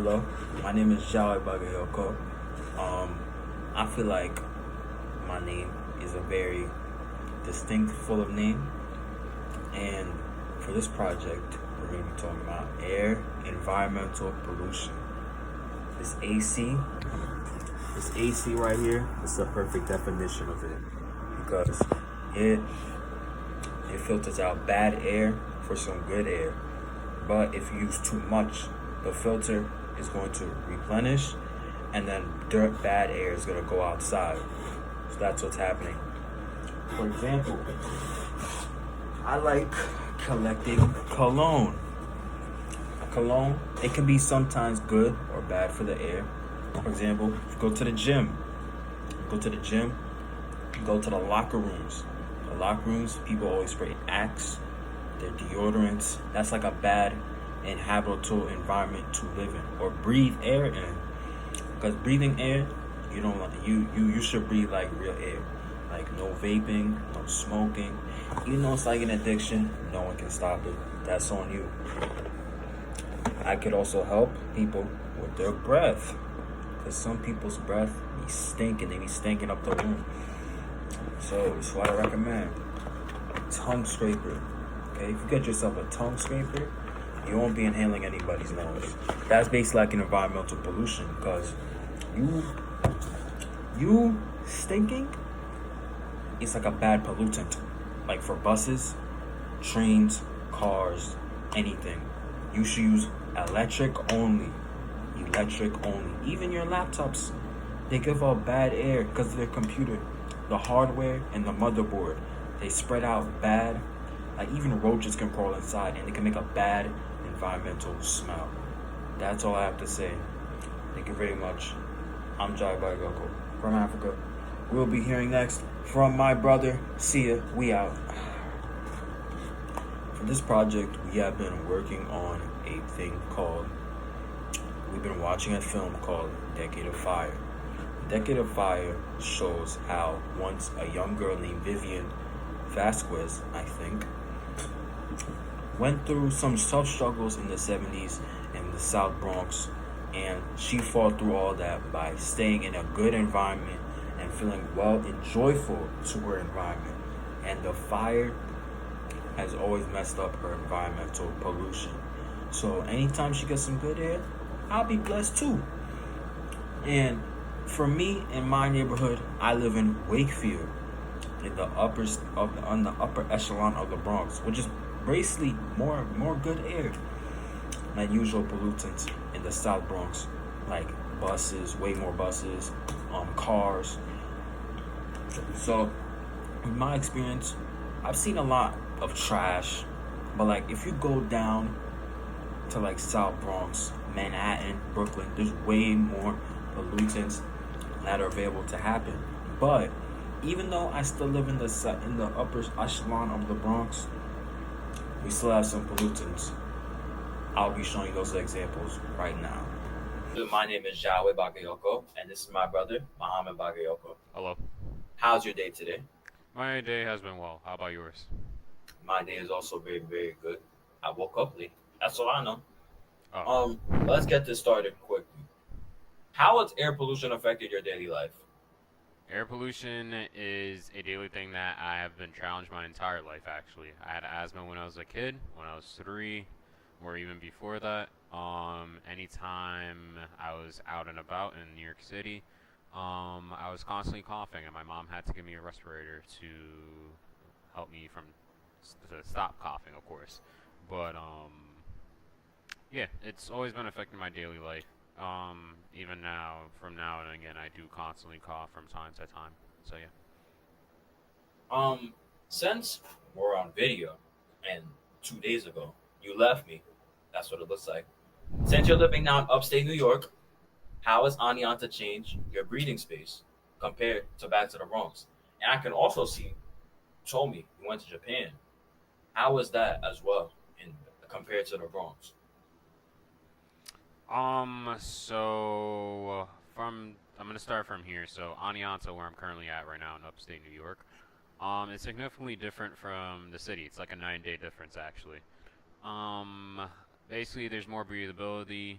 Hello, my name is Diawoy Bagayoko. Um, I feel like my name is a very distinct, full of name, and for this project, we're going to be talking about air, environmental pollution. This AC, this AC right here, is the perfect definition of it because it it filters out bad air for some good air. But if you use too much, the filter is going to replenish, and then dirt, bad air is going to go outside. So that's what's happening. For example, I like collecting cologne. Cologne, it can be sometimes good or bad for the air. For example, if you go to the gym, go to the gym, go to the locker rooms. The locker rooms, people always spray Axe, their deodorants. That's like a bad and habitable environment to live in or breathe air in. Because breathing air, you don't want you should breathe like real air. Like no vaping, no smoking. Even though it's like an addiction, no one can stop it. That's on you. I could also help people with their breath. Because some people's breath be stinking. They be stinking up the room. So it's what I recommend. Tongue scraper. Okay, if you get yourself a tongue scraper, you won't be inhaling anybody's nose. That's basically like an environmental pollution because you stinking, it's like a bad pollutant. Like for buses, trains, cars, anything. You should use electric only. Electric only. Even your laptops, they give off bad air because of their computer. The hardware and the motherboard, they spread out bad. Like even roaches can crawl inside and they can make a bad environmental smell. That's all I have to say. Thank you very much. I'm Diawoy Bagayoko from Africa. We'll be hearing next from my brother. See ya. We out. For this project, we have been working on a thing called, we've been watching a film called Decade of Fire. Decade of Fire shows how once a young girl named Vivian Vasquez, I think, went through some tough struggles in the 70s in the South Bronx, and she fought through all that by staying in a good environment and feeling well and joyful to her environment. And the fire has always messed up her environmental pollution. So anytime she gets some good air, I'll be blessed too. And for me, in my neighborhood, I live in Wakefield, in the on the upper echelon of the Bronx, which is basically more good air than usual pollutants in the South Bronx, like buses, way more buses, cars. So, in my experience, I've seen a lot of trash, but like if you go down to like South Bronx, Manhattan, Brooklyn, there's way more pollutants that are available to happen. But even though I still live in the upper echelon of the Bronx, we still have some pollutants. I'll be showing you those examples right now. My name is Diawoy Bagayoko, and this is my brother, Muhammad Bagayoko. Hello. How's your day today? My day has been well. How about yours? My day is also very, very good. I woke up late. That's all I know. Oh, Let's get this started quickly. How has air pollution affected your daily life? air pollution is a daily thing that I have been challenged my entire life, actually. I had asthma when I was a kid, when I was 3, or even before that. Anytime I was out and about in New York City, I was constantly coughing, and my mom had to give me a respirator to help me to stop coughing, of course. But yeah, it's always been affecting my daily life. Even now, from now and again, I do constantly cough from time to time. So yeah. Um, since we're on video, and 2 days ago you left me, that's what it looks like. Since you're living now in upstate New York, how has Anianta changed your breathing space compared to back to the Bronx? And I can also see, you told me you went to Japan. How was that as well in compared to the Bronx? So from I'm gonna start from here. So Anianta, where I'm currently at right now in upstate New York, it's significantly different from the city. It's like a 9-day difference actually. Um, Basically, there's more breathability.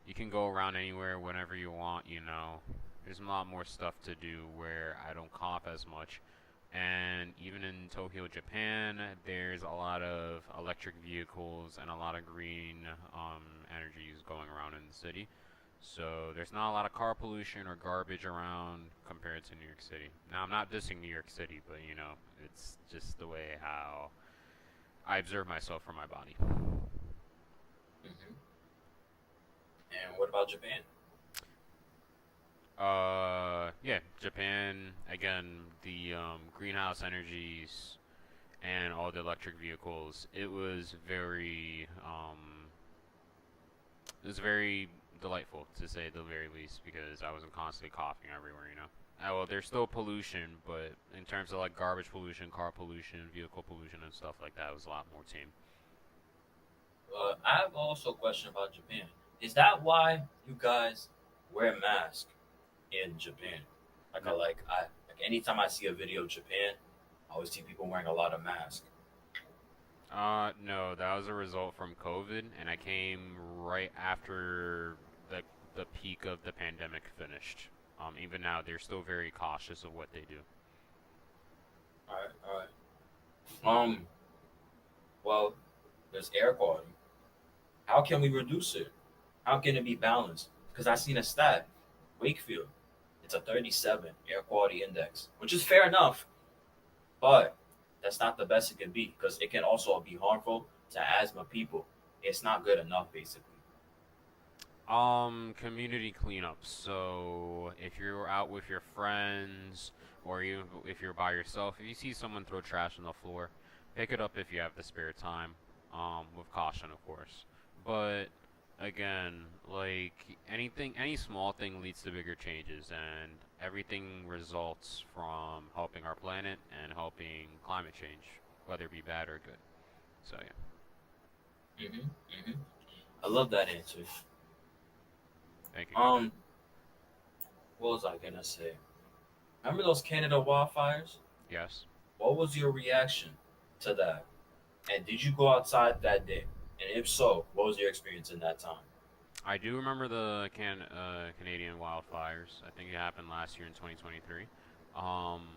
you can go around anywhere whenever you want, you know. There's a lot more stuff to do where I don't cough as much. And even in Tokyo, Japan, there's a lot of electric vehicles and a lot of green energies going around in the city. So there's not a lot of car pollution or garbage around compared to New York City. Now, I'm not dissing New York City, but you know, it's just the way how I observe myself from my body. Hmm. And what about Japan? Yeah, Japan, again, the greenhouse energies and all the electric vehicles, it was very delightful to say the very least because I wasn't constantly coughing everywhere, you know. Well, there's still pollution, but in terms of like garbage pollution, car pollution, vehicle pollution, and stuff like that, it was a lot more tame. I have also a question about Japan. Is that why you guys wear masks in Japan? No, Like anytime I see a video of Japan, I always see people wearing a lot of masks. no, that was a result from COVID, and I came right after the the peak of the pandemic finished. Even now, they're still very cautious of what they do. All right, all right. Well, there's air quality. How can we reduce it? How can it be balanced? Because I seen a stat, Wakefield, it's a 37 air quality index, which is fair enough, but that's not the best it can be because it can also be harmful to asthma people. It's not good enough, basically. Community cleanups. So if you're out with your friends, or even if you're by yourself, if you see someone throw trash on the floor, pick it up if you have the spare time. With caution, of course. But again, like anything, any small thing leads to bigger changes, and everything results from helping our planet and helping climate change, whether it be bad or good. So yeah. Hmm. Hmm. I love that answer. Thank you. Um, what was I gonna say? Remember those Canada wildfires? Yes. What was your reaction to that? And did you go outside that day? And if so, what was your experience in that time? I do remember the Canadian wildfires. I think it happened last year in 2023. Um,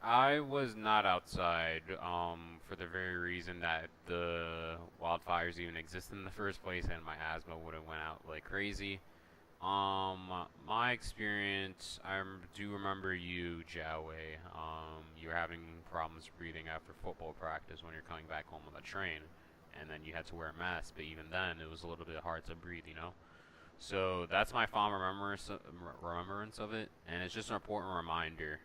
I was not outside for the very reason that the wildfires even existed in the first place, and my asthma would have went out like crazy. My experience, do remember you, Joway. You were having problems breathing after football practice when you're coming back home on the train, and then you had to wear a mask. But even then, it was a little bit hard to breathe, you know. So that's my fond remembrance of it, and it's just an important reminder.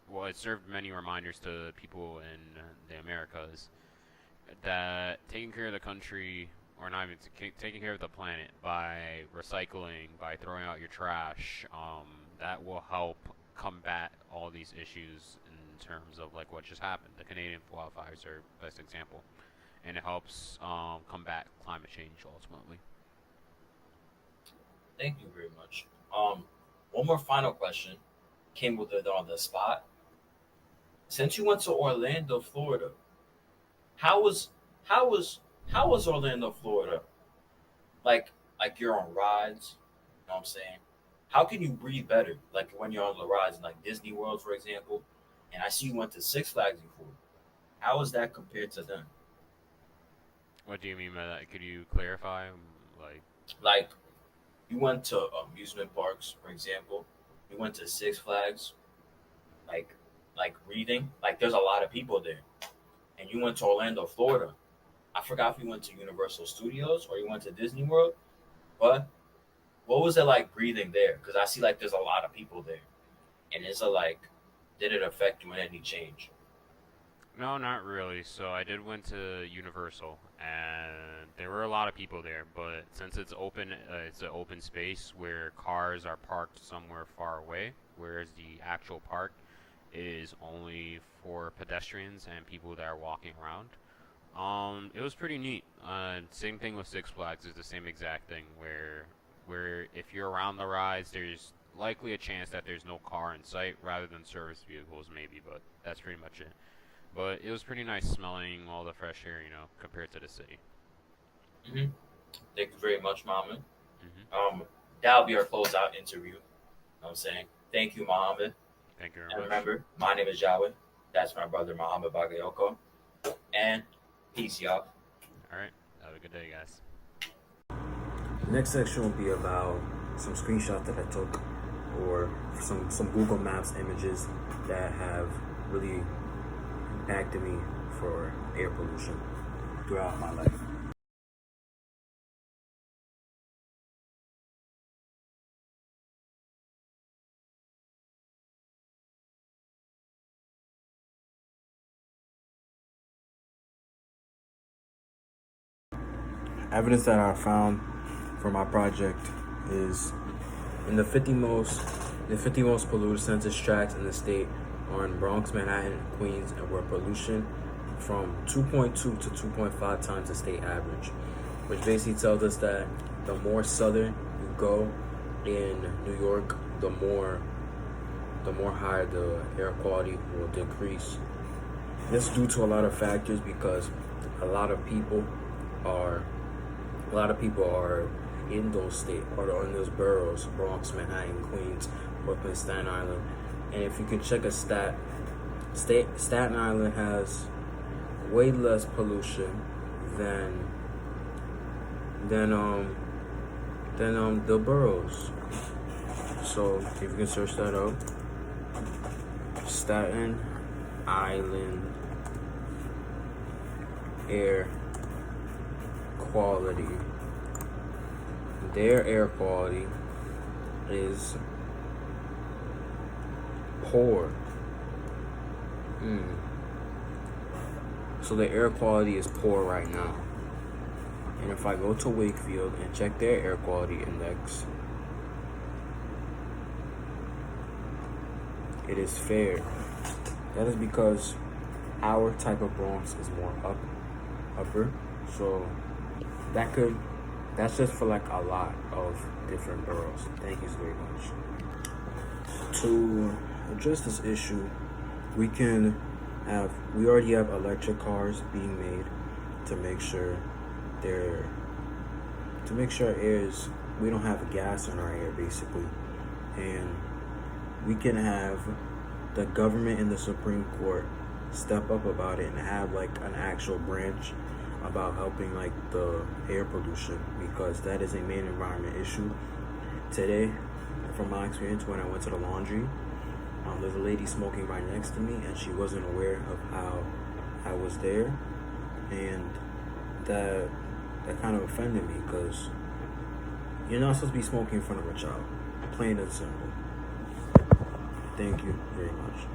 Well, it served many reminders to people in the Americas that taking care of the country, or not even taking care of the planet by recycling, by throwing out your trash, that will help combat all these issues in terms of like what just happened. The Canadian wildfires are best example, and it helps combat climate change ultimately. Thank you very much. One more final question came with it on the spot. Since you went to Orlando, Florida, how was how was how was Orlando, Florida? Like like you're on rides, you know what I'm saying? How can you breathe better? Like when you're on the rides, like Disney World, for example. And I see you went to Six Flags before. How is that compared to them? What do you mean by that? Could you clarify? Like, Like you went to amusement parks, for example. You went to Six Flags, like like breathing. Like there's a lot of people there. And you went to Orlando, Florida. I forgot if you went to Universal Studios or you went to Disney World, but what was it like breathing there? Because I see like there's a lot of people there, and is it like, did it affect you in any change? no, not really. So I did went to Universal, and there were a lot of people there. But since it's an open space where cars are parked somewhere far away, whereas the actual park is only for pedestrians and people that are walking around. It was pretty neat. Same thing with Six Flags. It's the same exact thing where if you're around the rides, there's likely a chance that there's no car in sight rather than service vehicles maybe, but that's pretty much it. But it was pretty nice smelling all the fresh air, you know, compared to the city. Hmm. Thank you very much, Muhammad. Hmm. That'll be our closeout interview. I'm saying thank you, Muhammad. Thank you very And much. remember, my name is Diawoy. That's my brother, Muhammad Bagayoko. And peace, y'all. All right. Have a good day, guys. The next section will be about some screenshots that I took or some Google Maps images that have really impacted me for air pollution throughout my life. Evidence that I found for my project is in the 50 most polluted census tracts in the state are in Bronx, Manhattan, Queens, and where pollution from 2.2 to 2.5 times the state average, which basically tells us that the more southern you go in New York, the more higher the air quality will decrease. This is due to a lot of factors because a lot of people are in those states or in those boroughs, Bronx, Manhattan, Queens, Brooklyn, Staten Island. And if you can check a Staten Island has way less pollution than the boroughs. So if you can search that out, Staten Island air quality. Their air quality is poor. So the air quality is poor right now. And if I go to Wakefield and check their air quality index, it is fair. That is because our type of Bronx is more upper. So that's just for like a lot of different boroughs. Thank you very much. To address this issue, we already have electric cars being made to make sure we don't have gas in our air basically. And we can have the government and the Supreme Court step up about it and have like an actual branch about helping like the air pollution, because that is a main environment issue. Today, from my experience when I went to the laundry, there's a lady smoking right next to me and she wasn't aware of how I was there, and that kind of offended me because you're not supposed to be smoking in front of a child, plain and simple. Thank you very much.